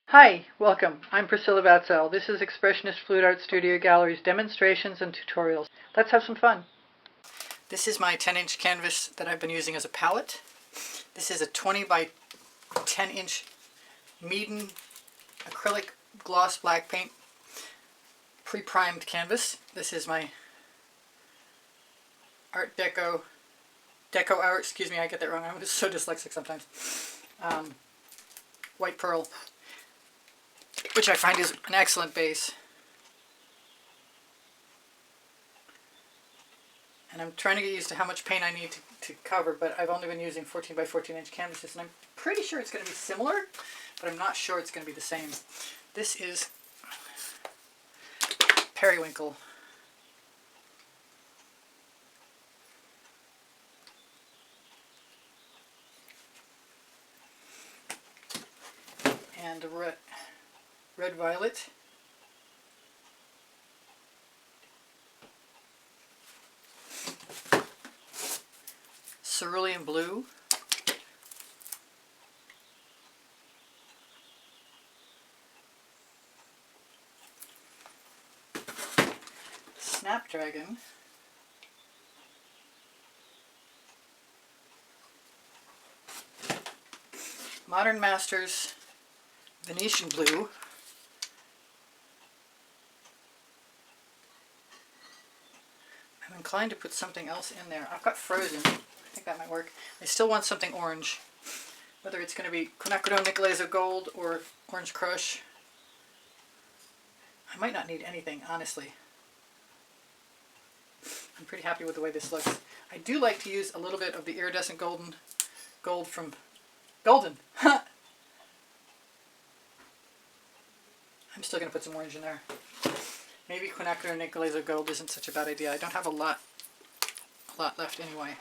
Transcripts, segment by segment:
Hi, welcome. I'm Priscilla Batzell. This is Expressionist Fluid Art Studio Gallery's demonstrations and tutorials. Let's have some fun. This is my 10-inch canvas that I've been using as a palette. This is a 20 by 10-inch Meeden acrylic gloss black paint pre-primed canvas. This is my Art Deco art, excuse me, I get that wrong. I'm so dyslexic sometimes. White pearl, which I find is an excellent base. And I'm trying to get used to how much paint I need to cover, but I've only been using 14 by 14 inch canvases, and I'm pretty sure it's going to be similar, but I'm not sure it's going to be the same. This is Periwinkle. And red violet. Cerulean blue. Snapdragon. Modern Masters Venetian blue. I'm inclined to put something else in there. I've got Frozen. I think that might work. I still want something orange. Whether it's going to be Quinacridone Nickel Gold or Orange Crush. I might not need anything, honestly. I'm pretty happy with the way this looks. I do like to use a little bit of the iridescent gold from Golden. I'm still going to put some orange in there. Maybe Quinacridone Nickel Gold isn't such a bad idea. I don't have a lot left anyway.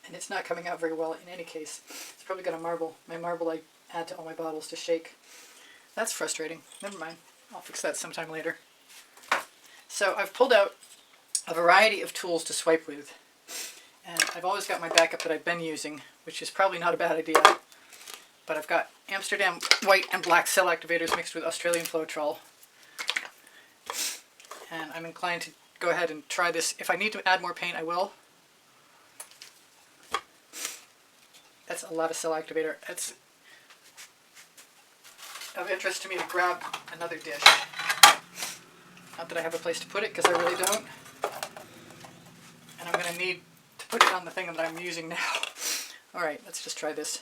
And it's not coming out very well in any case. It's probably got my marble I add to all my bottles to shake. That's frustrating. Never mind. I'll fix that sometime later. So I've pulled out a variety of tools to swipe with. And I've always got my backup that I've been using, which is probably not a bad idea. But I've got Amsterdam white and black cell activators mixed with Australian Floetrol. And I'm inclined to go ahead and try this. If I need to add more paint, I will. That's a lot of cell activator. It's of interest to me to grab another dish. Not that I have a place to put it, because I really don't. And I'm going to need to put it on the thing that I'm using now. Alright, let's just try this.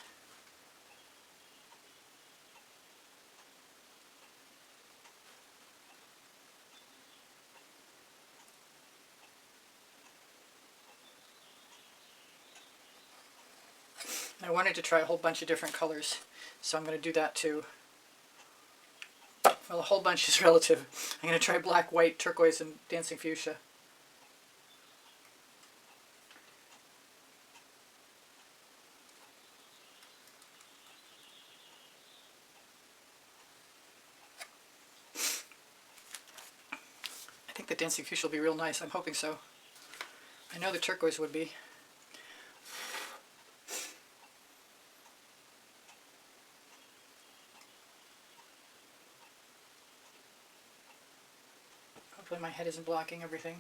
I wanted to try a whole bunch of different colors, so I'm going to do that too. Well, a whole bunch is relative. I'm going to try black, white, turquoise, and dancing fuchsia. I think the dancing fuchsia will be real nice. I'm hoping so. I know the turquoise would be. Hopefully my head isn't blocking everything.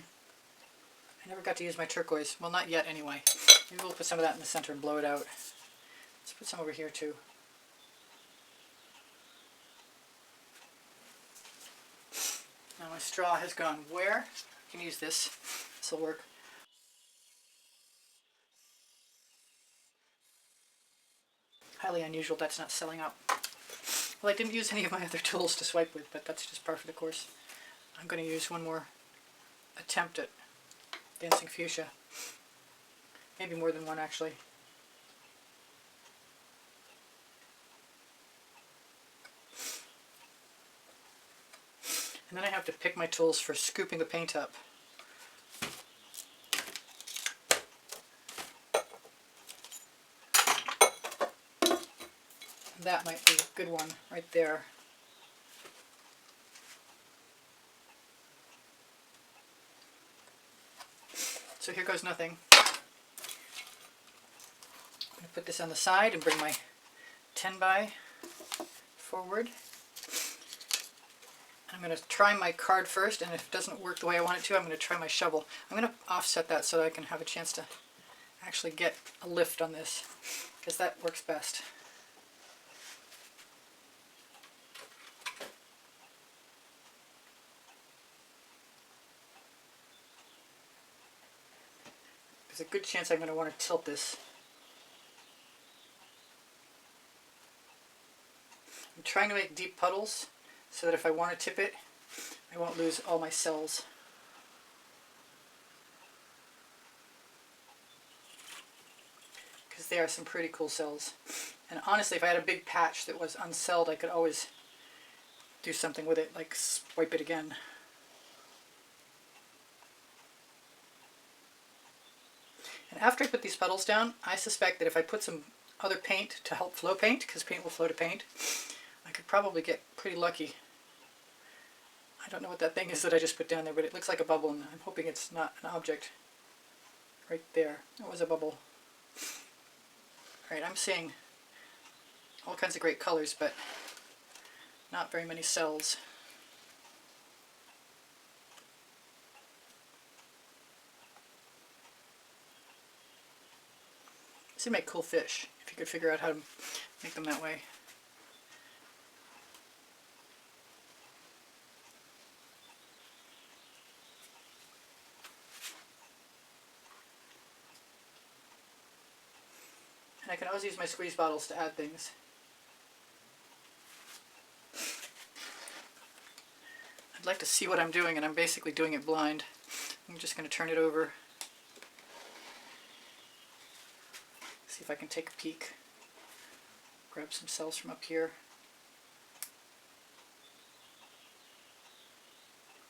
I never got to use my turquoise. Well, not yet anyway. Maybe we'll put some of that in the center and blow it out. Let's put some over here too. Now my straw has gone where? I can use this. This will work. Highly unusual that's not selling up. Well, I didn't use any of my other tools to swipe with, but that's just par for the course. I'm going to use one more attempt at dancing fuchsia. Maybe more than one, actually. And then I have to pick my tools for scooping the paint up. That might be a good one right there. So here goes nothing. I'm going to put this on the side and bring my 10 by forward. I'm going to try my card first, and if it doesn't work the way I want it to, I'm going to try my shovel. I'm going to offset that so that I can have a chance to actually get a lift on this, because that works best. There's a good chance I'm going to want to tilt this. I'm trying to make deep puddles so that if I want to tip it, I won't lose all my cells. Because they are some pretty cool cells. And honestly, if I had a big patch that was uncelled, I could always do something with it, like swipe it again. And after I put these puddles down, I suspect that if I put some other paint to help flow paint, because paint will flow to paint, I could probably get pretty lucky. I don't know what that thing is that I just put down there, but it looks like a bubble, and I'm hoping it's not an object. Right there. That was a bubble. Alright, I'm seeing all kinds of great colors, but not very many cells. This would make cool fish, if you could figure out how to make them that way. And I can always use my squeeze bottles to add things. I'd like to see what I'm doing, and I'm basically doing it blind. I'm just going to turn it over. See if I can take a peek. Grab some cells from up here.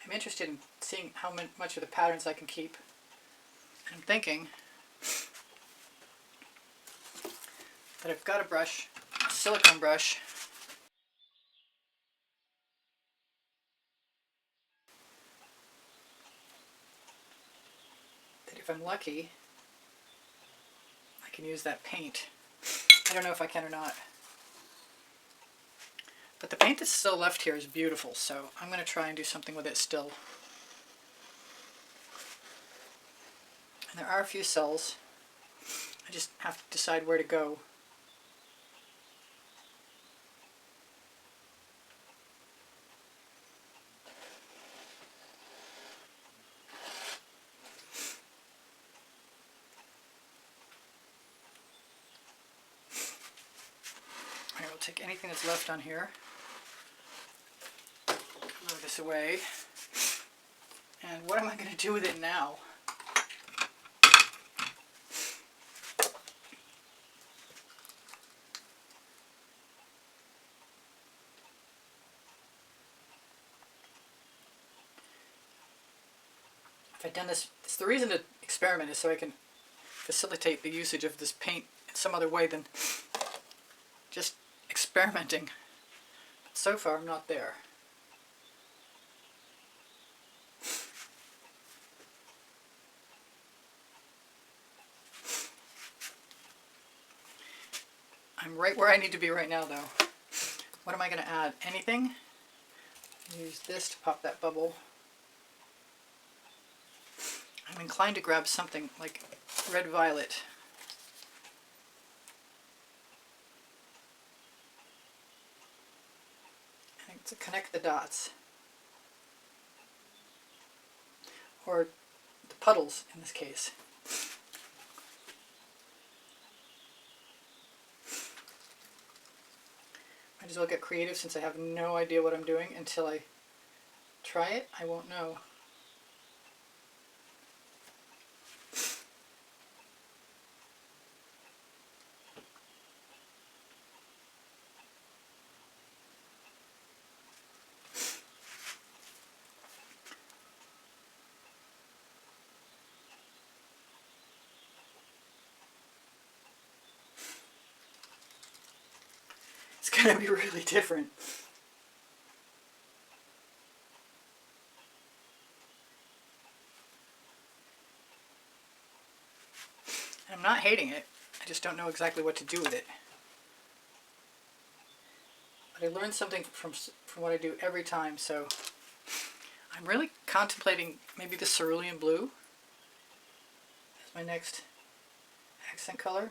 I'm interested in seeing how much of the patterns I can keep. And I'm thinking that I've got a brush, a silicone brush, that if I'm lucky, I can use that paint. I don't know if I can or not. But the paint that's still left here is beautiful, so I'm going to try and do something with it still. And there are a few cells. I just have to decide where to go. I will take anything that's left on here, throw this away, and what am I going to do with it now? If I'd done this, it's the reason to experiment is so I can facilitate the usage of this paint in some other way than just experimenting. But so far I'm not there. I'm right where I need to be right now though. What am I going to add? Anything? Use this to pop that bubble. I'm inclined to grab something like red violet. I think to connect the dots. Or the puddles in this case. Might as well get creative since I have no idea what I'm doing until I try it. I won't know. It's going to be really different. And I'm not hating it. I just don't know exactly what to do with it. but I learned something from what I do every time, so I'm really contemplating maybe the cerulean blue as my next accent color.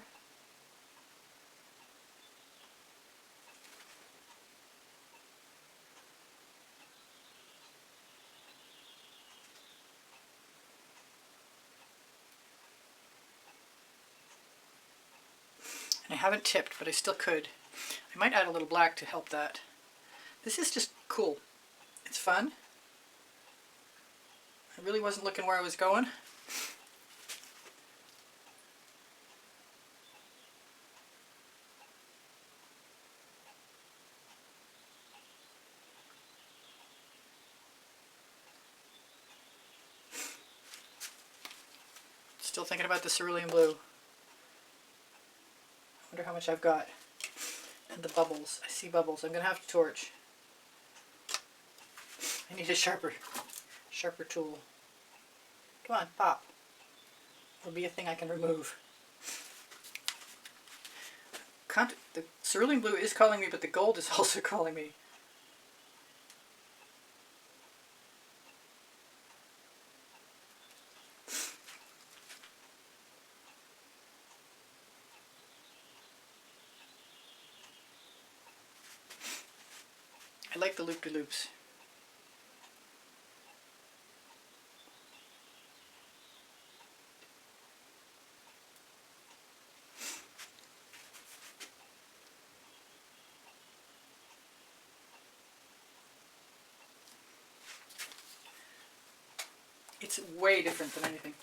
And I haven't tipped, but I still could. I might add a little black to help that. This is just cool. It's fun. I really wasn't looking where I was going. Still thinking about the cerulean blue. I wonder how much I've got. And the bubbles. I see bubbles. I'm going to have to torch. I need a sharper tool. Come on, pop. It'll be a thing I can remove. The cerulean blue is calling me, but the gold is also calling me. I like the loop-de-loops. It's way different than anything.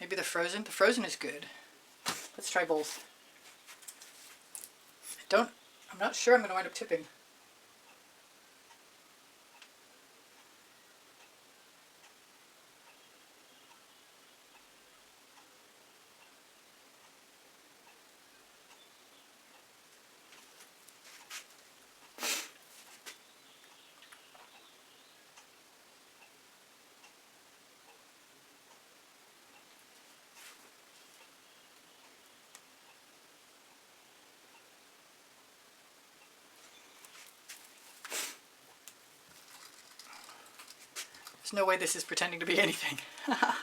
Maybe the frozen? The frozen is good. Let's try both. I'm not sure I'm going to wind up tipping. There's no way this is pretending to be anything. I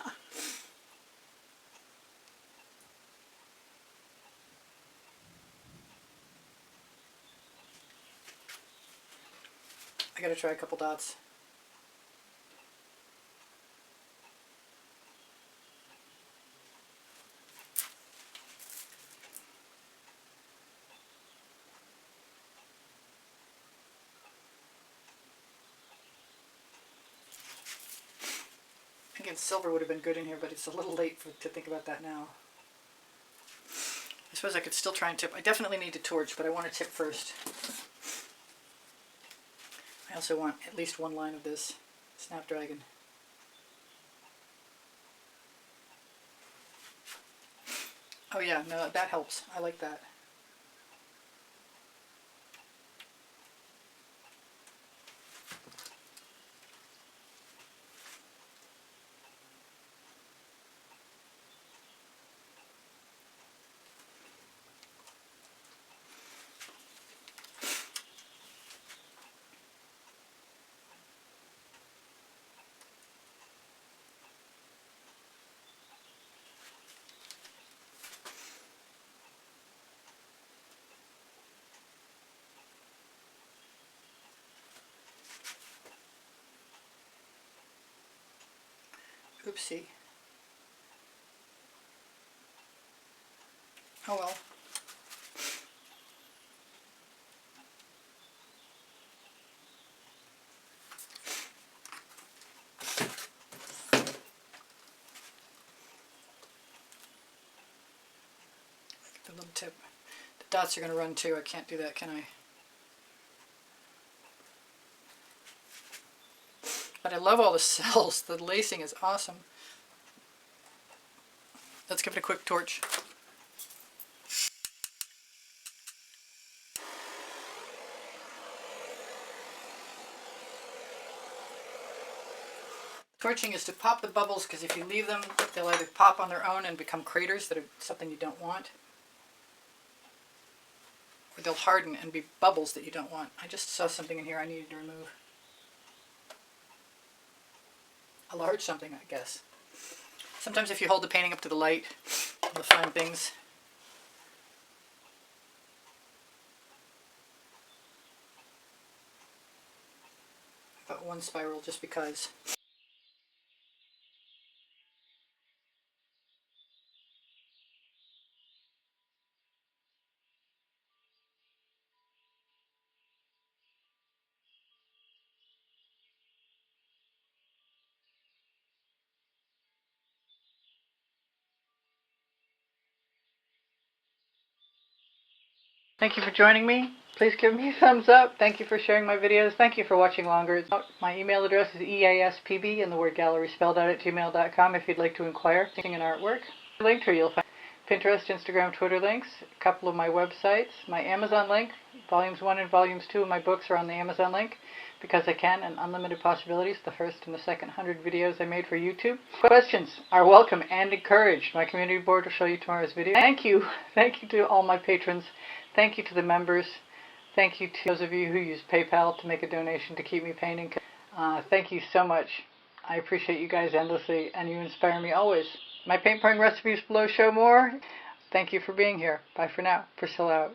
gotta try a couple dots. Again, silver would have been good in here, but it's a little late to think about that now. I suppose I could still try and tip. I definitely need to torch, but I want to tip first. I also want at least one line of this Snapdragon. Oh yeah, no, that helps. I like that. Oopsie. Oh well. The little tip. The dots are going to run too. I can't do that, can I? But I love all the cells. The lacing is awesome. Let's give it a quick torch. Torching is to pop the bubbles, because if you leave them, they'll either pop on their own and become craters that are something you don't want, or they'll harden and be bubbles that you don't want. I just saw something in here I needed to remove. A large something, I guess. Sometimes if you hold the painting up to the light, you'll find things. But one spiral just because. Thank you for joining me. Please give me a thumbs up. Thank you for sharing my videos. Thank you for watching longer. My email address is easpb and the word gallery spelled out at gmail.com if you'd like to inquire in artwork. Linked here you'll find Pinterest, Instagram, Twitter links, a couple of my websites, my Amazon link. Volumes 1 and Volumes 2 of my books are on the Amazon link because I can, and Unlimited Possibilities, the first and the second 100 videos I made for YouTube. Questions are welcome and encouraged. My community board will show you tomorrow's video. Thank you. Thank you to all my patrons. Thank you to the members. Thank you to those of you who use PayPal to make a donation to keep me painting. Thank you so much. I appreciate you guys endlessly, and you inspire me always. My paint pouring recipes below show more. Thank you for being here. Bye for now. Priscilla out.